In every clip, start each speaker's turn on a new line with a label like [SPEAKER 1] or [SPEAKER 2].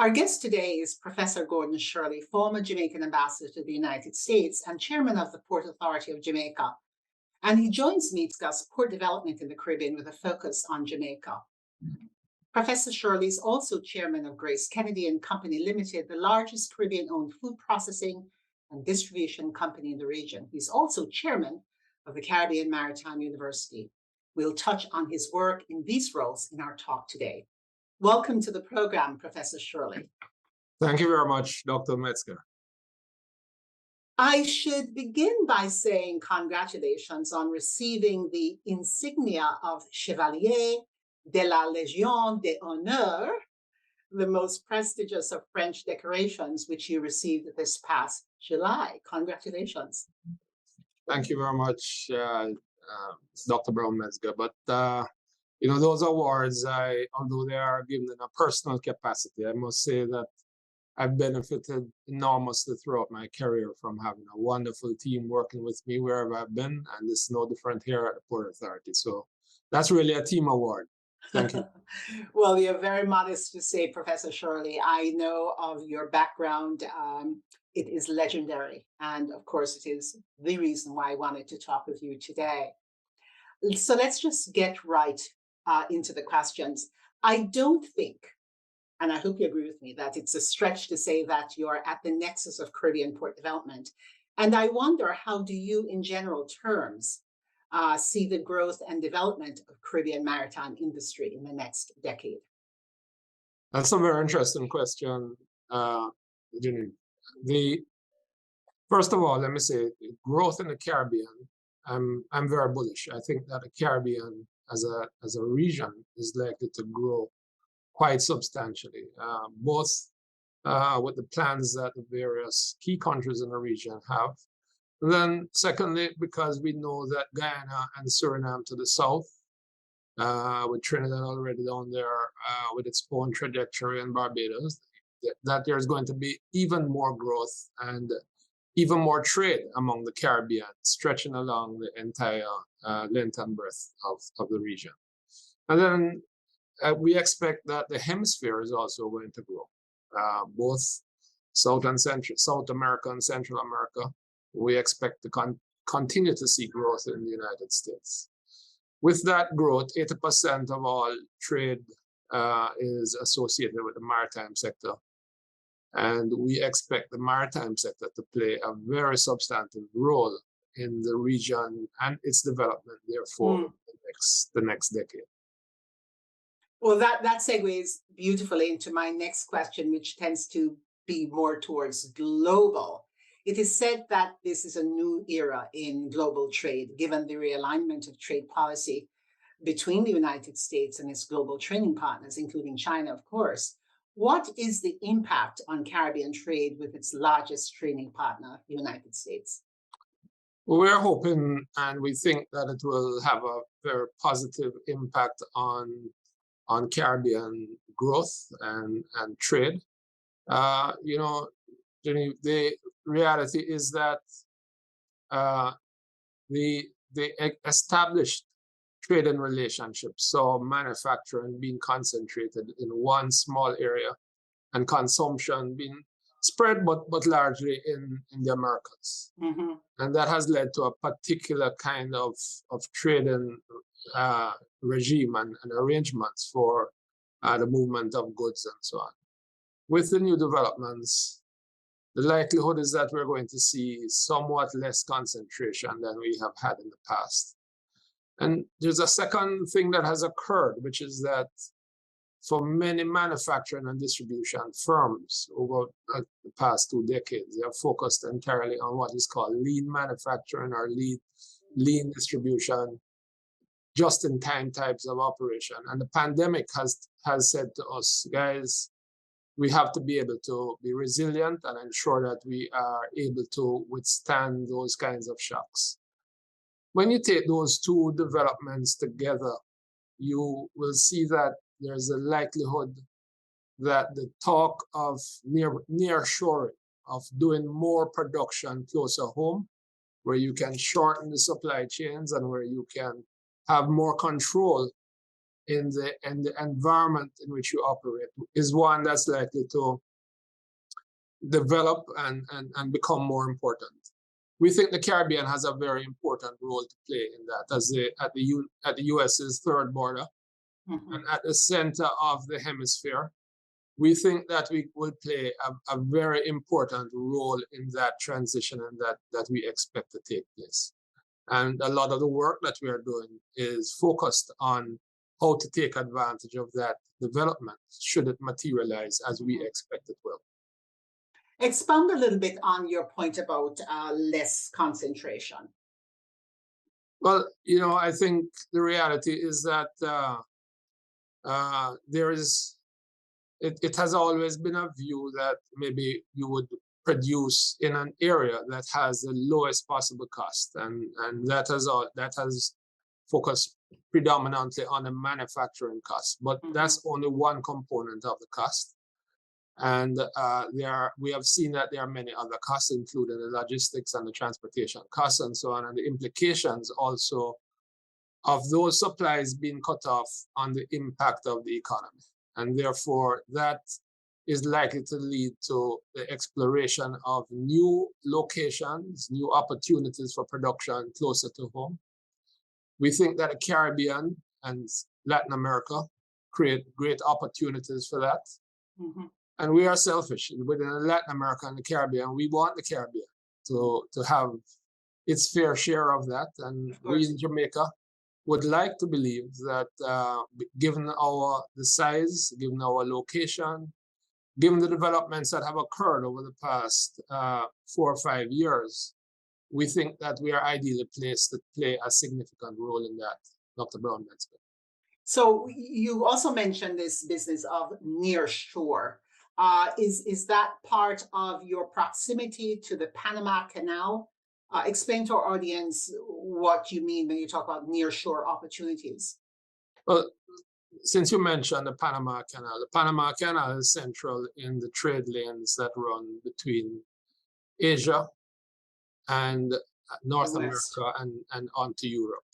[SPEAKER 1] Our guest today is Professor Gordon Shirley, former Jamaican Ambassador to the United States and Chairman of the Port Authority of Jamaica. And he joins me to discuss port development in the Caribbean with a focus on Jamaica. Professor Shirley is also Chairman of GraceKennedy Co Limited, the largest Caribbean-owned food processing and distribution company in the region. He's also Chairman of the Caribbean Maritime University. We'll touch on his work in these roles in our talk today. Welcome to the program, Professor Shirley.
[SPEAKER 2] Thank you very much, Dr. Metzger.
[SPEAKER 1] I should begin by saying congratulations on receiving the insignia of Chevalier de la Légion d'Honneur, the most prestigious of French decorations, which you received this past July. Congratulations.
[SPEAKER 2] Thank you very much, Dr. Brown Metzger. But those awards, although they are given in a personal capacity, I must say that I've benefited enormously throughout my career from having a wonderful team working with me wherever I've been, and it's no different here at the Port Authority. So that's really a team award. Thank you.
[SPEAKER 1] Well, you're very modest to say, Professor Shirley. I know of your background. It is legendary. And of course, it is the reason why I wanted to talk with you today. So let's just get right into the questions. I don't think, and I hope you agree with me, that it's a stretch to say that you're at the nexus of Caribbean port development. And I wonder, how do you, in general terms, see the growth and development of Caribbean maritime industry in the next decade?
[SPEAKER 2] That's a very interesting question, Geneive. First of all, let me say, growth in the Caribbean, I'm very bullish. I think that the Caribbean as a region is likely to grow quite substantially, both with the plans that the various key countries in the region have. And then secondly, because we know that Guyana and Suriname to the south, with Trinidad already down there with its own trajectory, and Barbados, that there's going to be even more growth and even more trade among the Caribbean, stretching along the entire length and breadth of the region. And then we expect that the hemisphere is also going to grow, both South America and Central America. We expect to continue to see growth in the United States. With that growth, 80% of all trade is associated with the maritime sector. And we expect the maritime sector to play a very substantive role in the region and its development, therefore, the next decade.
[SPEAKER 1] Well, that segues beautifully into my next question, which tends to be more towards global. It is said that this is a new era in global trade, given the realignment of trade policy between the United States and its global trading partners, including China, of course. What is the impact on Caribbean trade with its largest trading partner, the United States?
[SPEAKER 2] Well, we're hoping and we think that it will have a very positive impact on Caribbean growth and trade. The reality is that the established trading relationships, so manufacturing being concentrated in one small area and consumption being spread, but largely in the Americas. Mm-hmm. And that has led to a particular kind of trading regime and arrangements for the movement of goods and so on. With the new developments, the likelihood is that we're going to see somewhat less concentration than we have had in the past. And there's a second thing that has occurred, which is that for many manufacturing and distribution firms over the past 2 decades, they are focused entirely on what is called lean manufacturing or lean distribution, just-in-time types of operation. And the pandemic has said to us, guys, we have to be able to be resilient and ensure that we are able to withstand those kinds of shocks. When you take those two developments together, you will see that there's a likelihood that the talk of nearshoring, of doing more production closer home, where you can shorten the supply chains and where you can have more control in the environment in which you operate is one that's likely to develop and become more important. We think the Caribbean has a very important role to play in that, as at the US's third border and at the center of the hemisphere. We think that we will play a very important role in that transition and that we expect to take place. And a lot of the work that we are doing is focused on how to take advantage of that development should it materialize as we expect it will.
[SPEAKER 1] Expound a little bit on your point about less concentration.
[SPEAKER 2] Well, I think the reality is that it has always been a view that maybe you would produce in an area that has the lowest possible cost, and that has focused predominantly on the manufacturing cost, but that's only one component of the cost. And we have seen that there are many other costs, including the logistics and the transportation costs and so on, and the implications also of those supplies being cut off on the impact of the economy. And therefore, that is likely to lead to the exploration of new locations, new opportunities for production closer to home. We think that the Caribbean and Latin America create great opportunities for that. And we are selfish. Within Latin America and the Caribbean, we want the Caribbean to have its fair share of that. And we in Jamaica would like to believe that given the size, given our location, given the developments that have occurred over the past 4 or 5 years, we think that we are ideally placed to play a significant role in that, Dr. Brown Metzger.
[SPEAKER 1] So you also mentioned this business of near shore. Is that part of your proximity to the Panama Canal? Explain to our audience what you mean when you talk about near shore opportunities.
[SPEAKER 2] Well, since you mentioned the Panama Canal is central in the trade lanes that run between Asia and North America and onto Europe.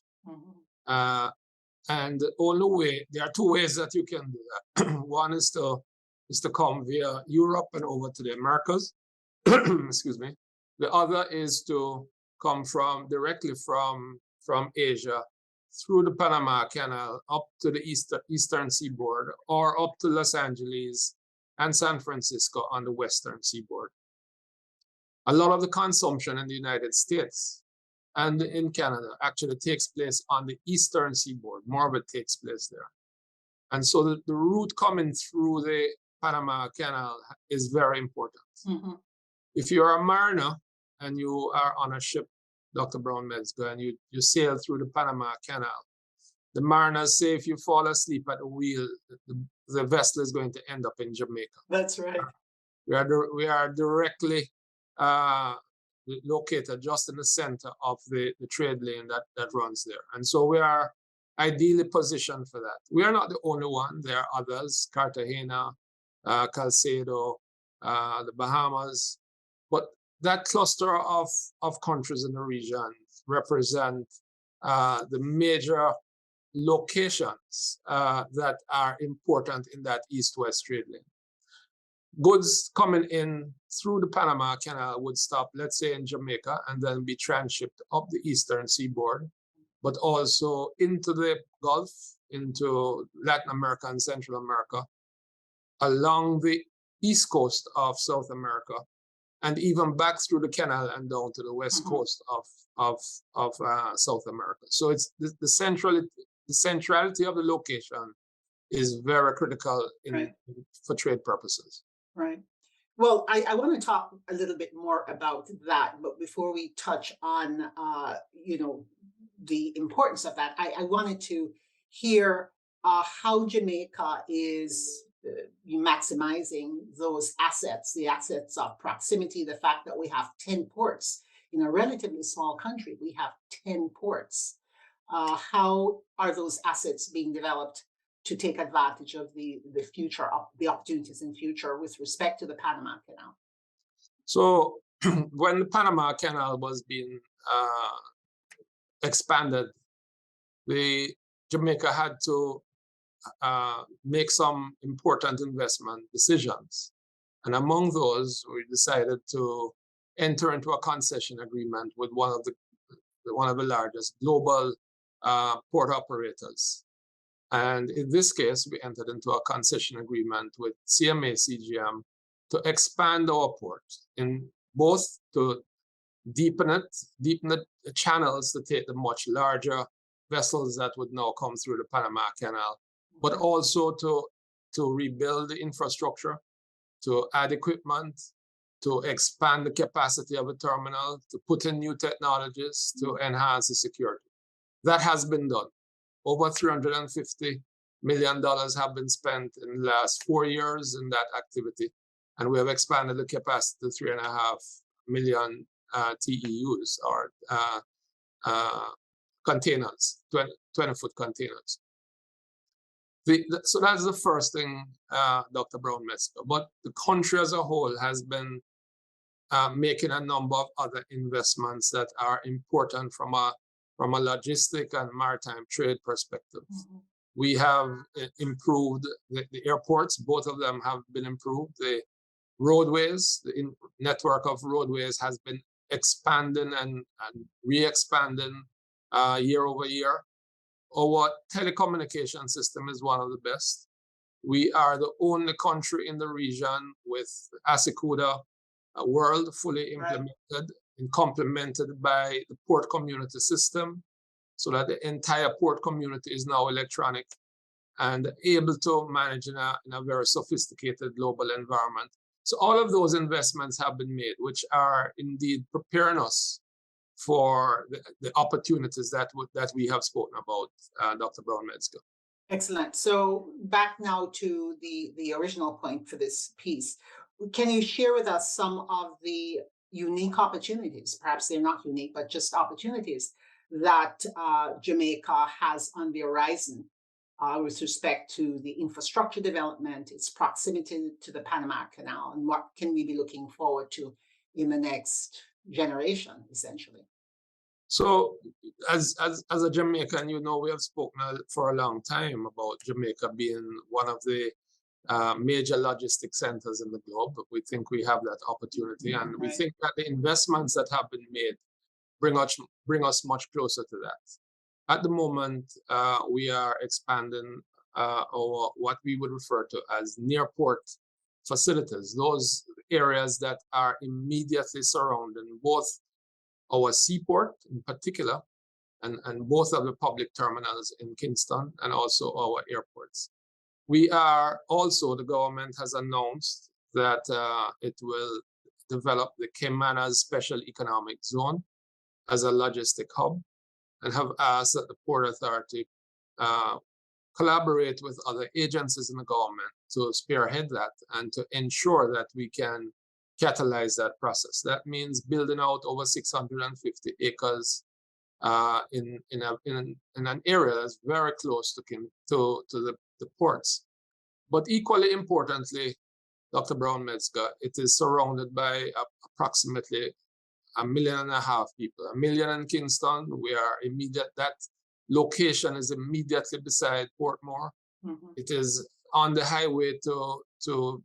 [SPEAKER 2] And the only way, there are two ways that you can do that. One is to come via Europe and over to the Americas. Excuse me. The other is to come directly from Asia through the Panama Canal up to the eastern seaboard, or up to Los Angeles and San Francisco on the western seaboard. A lot of the consumption in the United States and in Canada actually takes place on the eastern seaboard. More of it takes place there. And so the route coming through the Panama Canal is very important. If you're a mariner and you are on a ship, Dr. Brown Metzger, and you sail through the Panama Canal, the mariners say if you fall asleep at the wheel, the vessel is going to end up in Jamaica.
[SPEAKER 1] That's right.
[SPEAKER 2] We are directly located just in the center of the trade lane that runs there. And so we are ideally positioned for that. We are not the only one. There are others, Cartagena, Calcedo, the Bahamas. But that cluster of countries in the region represent the major locations that are important in that east-west trade lane. Goods coming in through the Panama Canal would stop, let's say, in Jamaica, and then be transshipped up the eastern seaboard, but also into the Gulf, into Latin America and Central America, along the east coast of South America, and even back through the canal and down to the west coast of South America. So it's the centrality of the location is very critical for trade purposes.
[SPEAKER 1] Right. Well, I want to talk a little bit more about that, but before we touch on, the importance of that, I wanted to hear how Jamaica is maximizing those assets, the assets of proximity, the fact that we have 10 ports. In a relatively small country, we have 10 ports. How are those assets being developed to take advantage of the future, the opportunities in future with respect to the Panama Canal?
[SPEAKER 2] So when the Panama Canal was being expanded, Jamaica had to make some important investment decisions. And among those, we decided to enter into a concession agreement with one of the largest global port operators. And in this case, we entered into a concession agreement with CMA CGM to expand our port in both to deepen the channels to take the much larger vessels that would now come through the Panama Canal, but also to rebuild the infrastructure, to add equipment, to expand the capacity of a terminal, to put in new technologies, to enhance the security. That has been done. Over $350 million have been spent in the last 4 years in that activity, and we have expanded the capacity to 3.5 million TEUs, or containers, 20-foot containers. So that's the first thing, Dr. Brown Metzger. But the country as a whole has been making a number of other investments that are important from a logistic and maritime trade perspective. We have improved the airports. Both of them have been improved. The roadways, the network of roadways has been expanding and re-expanding year over year. Our telecommunication system is one of the best. We are the only country in the region with Asicuda World fully implemented and complemented by the port community system, so that the entire port community is now electronic and able to manage in a very sophisticated global environment. So all of those investments have been made, which are indeed preparing us for the opportunities that we have spoken about, Dr. Brown Metzger.
[SPEAKER 1] Excellent. So back now to the original point for this piece. Can you share with us some of the unique opportunities, perhaps they're not unique, but just opportunities that Jamaica has on the horizon with respect to the infrastructure development, its proximity to the Panama Canal, and what can we be looking forward to in the next generation, essentially?
[SPEAKER 2] So as a Jamaican, you know, we have spoken for a long time about Jamaica being one of the major logistic centers in the globe. We think we have that opportunity, and we think that the investments that have been made bring us much closer to that. At the moment, we are expanding our what we would refer to as near port facilities, those areas that are immediately surrounding both our seaport in particular, and both of the public terminals in Kingston, and also our airports. We are also, the government has announced that it will develop the Caymanas Special Economic Zone as a logistic hub, and have asked that the Port Authority collaborate with other agencies in the government to spearhead that and to ensure that we can catalyze that process. That means building out over 650 acres in an area that's very close to the ports. But equally importantly, Dr. Brown Metzger, it is surrounded by approximately 1.5 million people. 1 million in Kingston. That location is immediately beside Portmore. It is on the highway to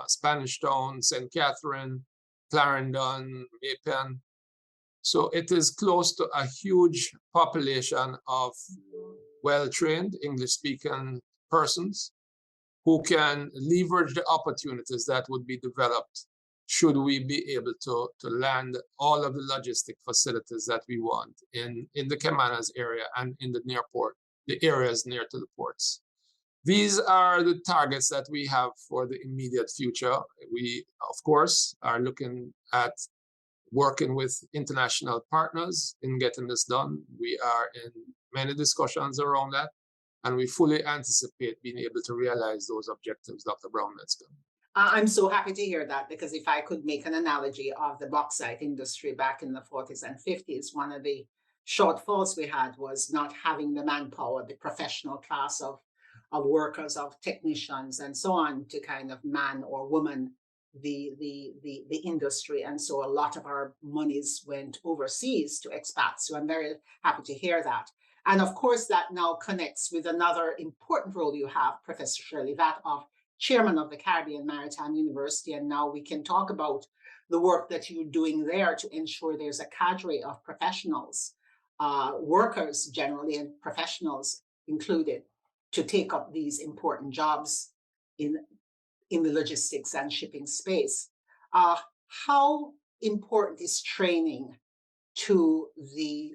[SPEAKER 2] Spanish Town, St. Catherine, Clarendon, Maypen. So it is close to a huge population of well-trained English-speaking persons who can leverage the opportunities that would be developed should we be able to land all of the logistic facilities that we want in the Caymanas area and in the near port, the areas near to the ports. These are the targets that we have for the immediate future. We, of course, are looking at working with international partners in getting this done. We are in many discussions around that, and we fully anticipate being able to realize those objectives, Dr. Brown Metzger.
[SPEAKER 1] I'm so happy to hear that, because if I could make an analogy of the bauxite industry back in the 40s and 50s, one of the shortfalls we had was not having the manpower, the professional class of workers, of technicians, and so on, to kind of man or woman the industry. And so a lot of our monies went overseas to expats. So I'm very happy to hear that. And of course, that now connects with another important role you have, Professor Shirley, that of Chairman of the Caribbean Maritime University. And now we can talk about the work that you're doing there to ensure there's a cadre of professionals, workers generally, and professionals included, to take up these important jobs in the logistics and shipping space. How important is training to the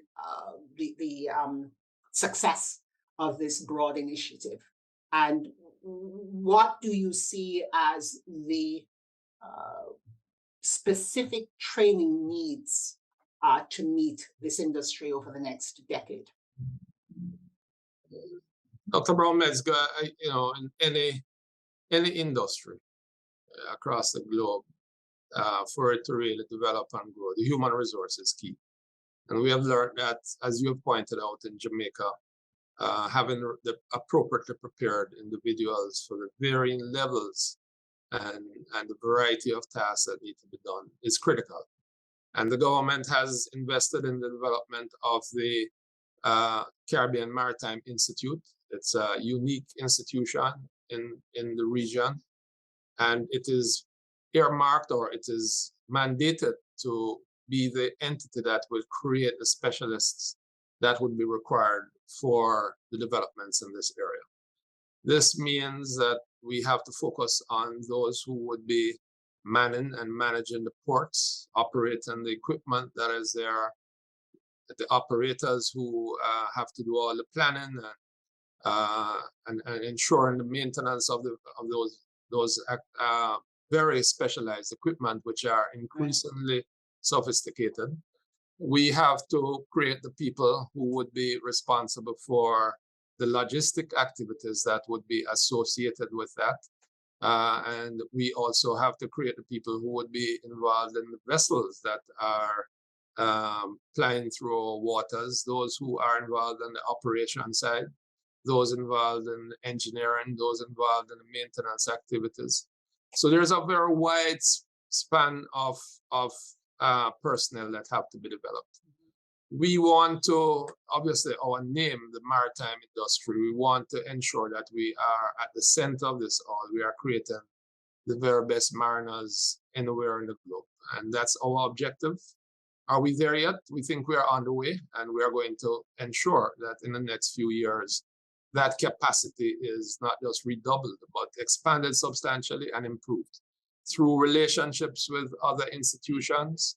[SPEAKER 1] success of this broad initiative? And what do you see as the specific training needs to meet this industry over the next decade?
[SPEAKER 2] Dr. Brown Metzger, in any industry across the globe, for it to really develop and grow, the human resource is key. And we have learned that, as you have pointed out, in Jamaica, having the appropriately prepared individuals for the varying levels and the variety of tasks that need to be done is critical. And the government has invested in the development of the Caribbean Maritime Institute. It's a unique institution in the region, and it is earmarked, or it is mandated to be the entity that will create the specialists that would be required for the developments in this area. This means that we have to focus on those who would be manning and managing the ports, operating the equipment that is there, the operators who have to do all the planning and ensuring the maintenance of those very specialized equipment, which are increasingly sophisticated. We have to create the people who would be responsible for the logistic activities that would be associated with that. And we also have to create the people who would be involved in the vessels that are plying through our waters, those who are involved on the operation side, those involved in engineering, those involved in the maintenance activities. So there's a very wide span of personnel that have to be developed. We want to, obviously, our name, the maritime industry, we want to ensure that we are at the center of this all. We are creating the very best mariners anywhere in the globe. And that's our objective. Are we there yet? We think we are on the way, and we are going to ensure that in the next few years, that capacity is not just redoubled, but expanded substantially and improved through relationships with other institutions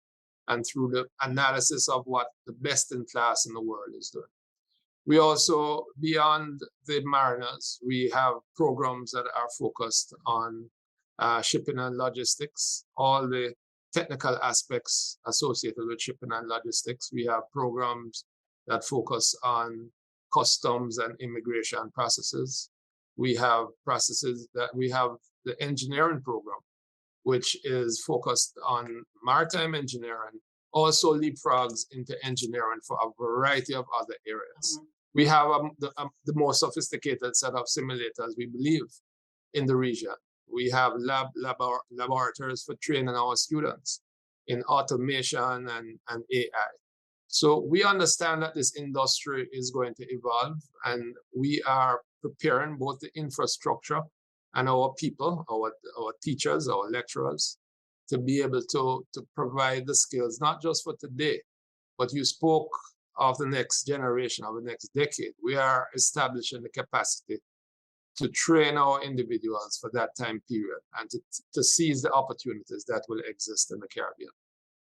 [SPEAKER 2] and through the analysis of what the best in class in the world is doing. We also, beyond the mariners, we have programs that are focused on shipping and logistics, all the technical aspects associated with shipping and logistics. We have programs that focus on customs and immigration processes. We have processes that we have the engineering program, which is focused on maritime engineering, also leapfrogs into engineering for a variety of other areas. Mm-hmm. We have the most sophisticated set of simulators, we believe, in the region. We have laboratories for training our students in automation and AI. So we understand that this industry is going to evolve, and we are preparing both the infrastructure and our people, our teachers, our lecturers, to be able to provide the skills, not just for today, but you spoke of the next generation, of the next decade. We are establishing the capacity to train our individuals for that time period and to seize the opportunities that will exist in the Caribbean.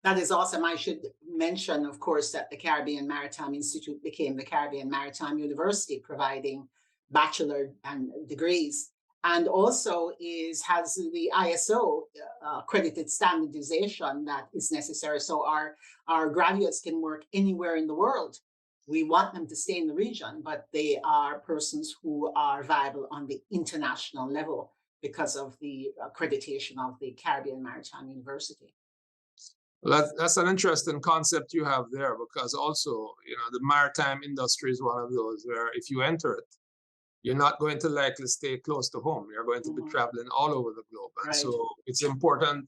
[SPEAKER 1] That is awesome. I should mention, of course, that the Caribbean Maritime Institute became the Caribbean Maritime University, providing bachelor and degrees, and also has the ISO accredited standardization that is necessary. So our graduates can work anywhere in the world. We want them to stay in the region, but they are persons who are viable on the international level because of the accreditation of the Caribbean Maritime University.
[SPEAKER 2] Well, that's an interesting concept you have there, because also, the maritime industry is one of those where if you enter it, you're not going to likely stay close to home. You're going to be traveling all over the globe. And so it's important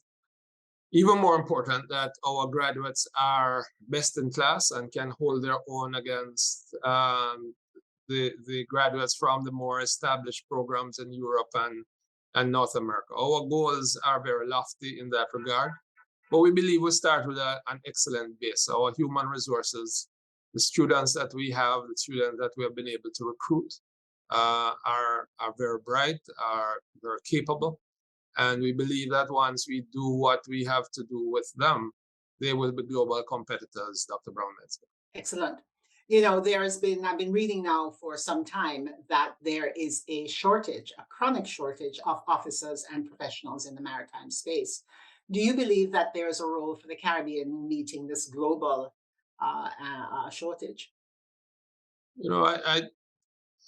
[SPEAKER 2] even more important that our graduates are best in class and can hold their own against the graduates from the more established programs in Europe and North America. Our goals are very lofty in that regard, but we believe we start with an excellent base. Our human resources, the students that we have, the students that we have been able to recruit are very bright, are very capable. And we believe that once we do what we have to do with them, they will be global competitors, Dr. Brown Metzger.
[SPEAKER 1] Excellent. I've been reading now for some time that there is a chronic shortage of officers and professionals in the maritime space. Do you believe that there's a role for the Caribbean meeting this global shortage?
[SPEAKER 2] I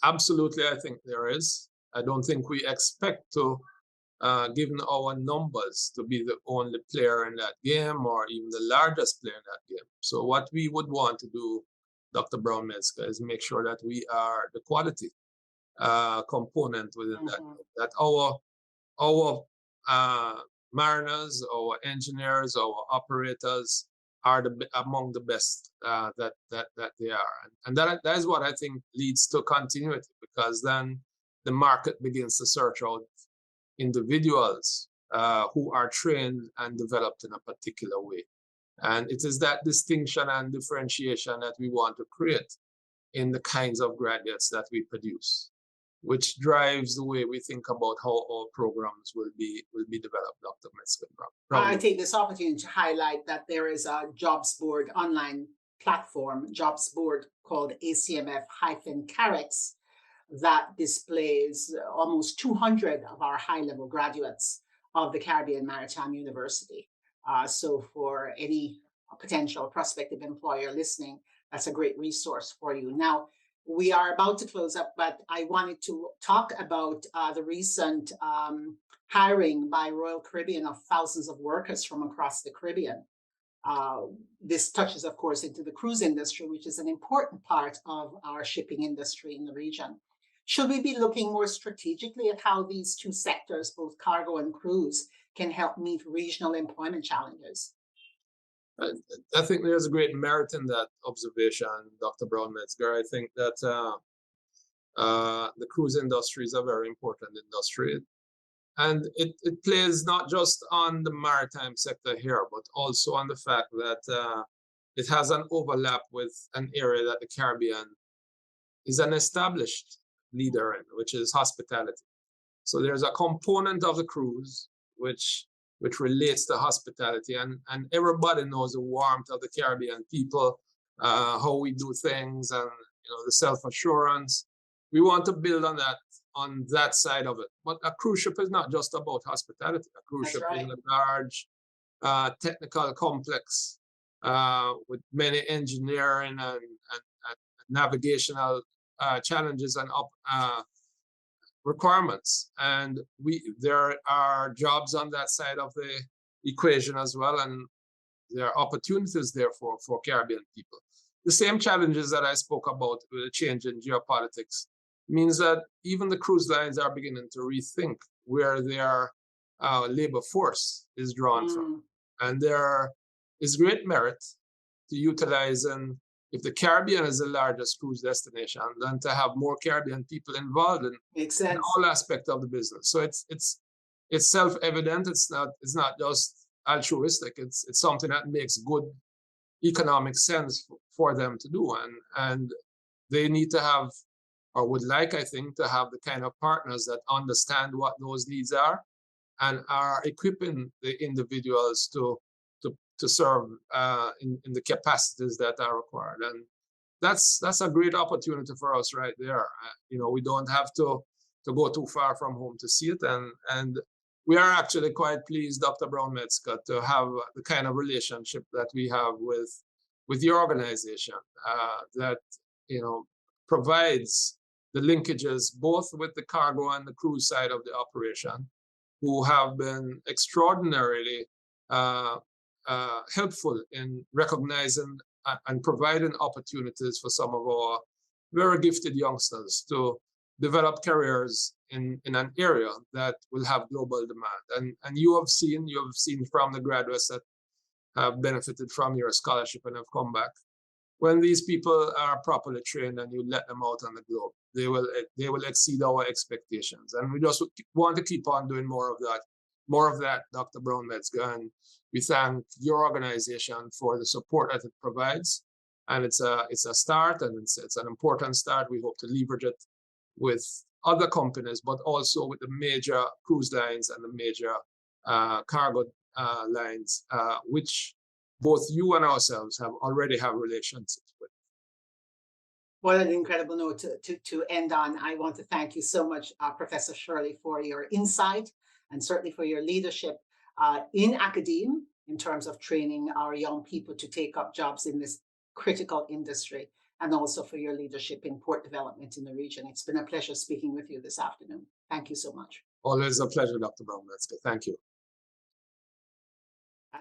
[SPEAKER 2] absolutely, I think there is. I don't think we expect to, given our numbers, to be the only player in that game or even the largest player in that game. So what we would want to do, Dr. Brown Metzger, is make sure that we are the quality component within that our mariners, our engineers, our operators are among the best that they are. And that is what I think leads to continuity, because then the market begins to search out individuals who are trained and developed in a particular way. And it is that distinction and differentiation that we want to create in the kinds of graduates that we produce, which drives the way we think about how our programs will be developed, Dr. Metzger.
[SPEAKER 1] I take this opportunity to highlight that there is a jobs board online platform, jobs board called ACMF-CAREX, that displays almost 200 of our high-level graduates of the Caribbean Maritime University. So for any potential prospective employer listening, that's a great resource for you. Now, we are about to close up, but I wanted to talk about the recent hiring by Royal Caribbean of thousands of workers from across the Caribbean. This touches, of course, into the cruise industry, which is an important part of our shipping industry in the region. Should we be looking more strategically at how these two sectors, both cargo and cruise, can help meet regional employment challenges?
[SPEAKER 2] I think there's a great merit in that observation, Dr. Brown Metzger. I think that the cruise industry is a very important industry. And it plays not just on the maritime sector here, but also on the fact that it has an overlap with an area that the Caribbean is an established leader in, which is hospitality. So there's a component of the cruise which relates to hospitality, and everybody knows the warmth of the Caribbean people, how we do things, and the self-assurance. We want to build on that side of it. But a cruise ship is not just about hospitality. A cruise ship is a large technical complex with many engineering and navigational challenges and requirements, and there are jobs on that side of the equation as well, and there are opportunities there for Caribbean people. The same challenges that I spoke about with the change in geopolitics means that even the cruise lines are beginning to rethink where their labor force is drawn from, and there is great merit to utilizing, if the Caribbean is the largest cruise destination, then to have more Caribbean people involved in all aspects of the business. So it's self-evident. It's not just altruistic. It's something that makes good economic sense for them to do, and they need to have, or would like, I think, to have the kind of partners that understand what those needs are and are equipping the individuals to serve in the capacities that are required. And that's a great opportunity for us right there. We don't have to go too far from home to see it. And we are actually quite pleased, Dr. Brown Metzger, to have the kind of relationship that we have with the organization that provides the linkages both with the cargo and the cruise side of the operation, who have been extraordinarily helpful in recognizing and providing opportunities for some of our very gifted youngsters to develop careers in an area that will have global demand. And you have seen from the graduates that have benefited from your scholarship and have come back. When these people are properly trained and you let them out on the globe, they will exceed our expectations. And we just want to keep on doing more of that, Dr. Brown Metzger. And we thank your organization for the support that it provides. And it's a start, and it's an important start. We hope to leverage it with other companies, but also with the major cruise lines and the major cargo lines, which both you and ourselves already have relationships with.
[SPEAKER 1] What an incredible note to end on. I want to thank you so much, Professor Shirley, for your insight and certainly for your leadership in academia in terms of training our young people to take up jobs in this critical industry, and also for your leadership in port development in the region. It's been a pleasure speaking with you this afternoon. Thank you so much.
[SPEAKER 2] Always a pleasure, Dr. Brown Metzger. Thank you.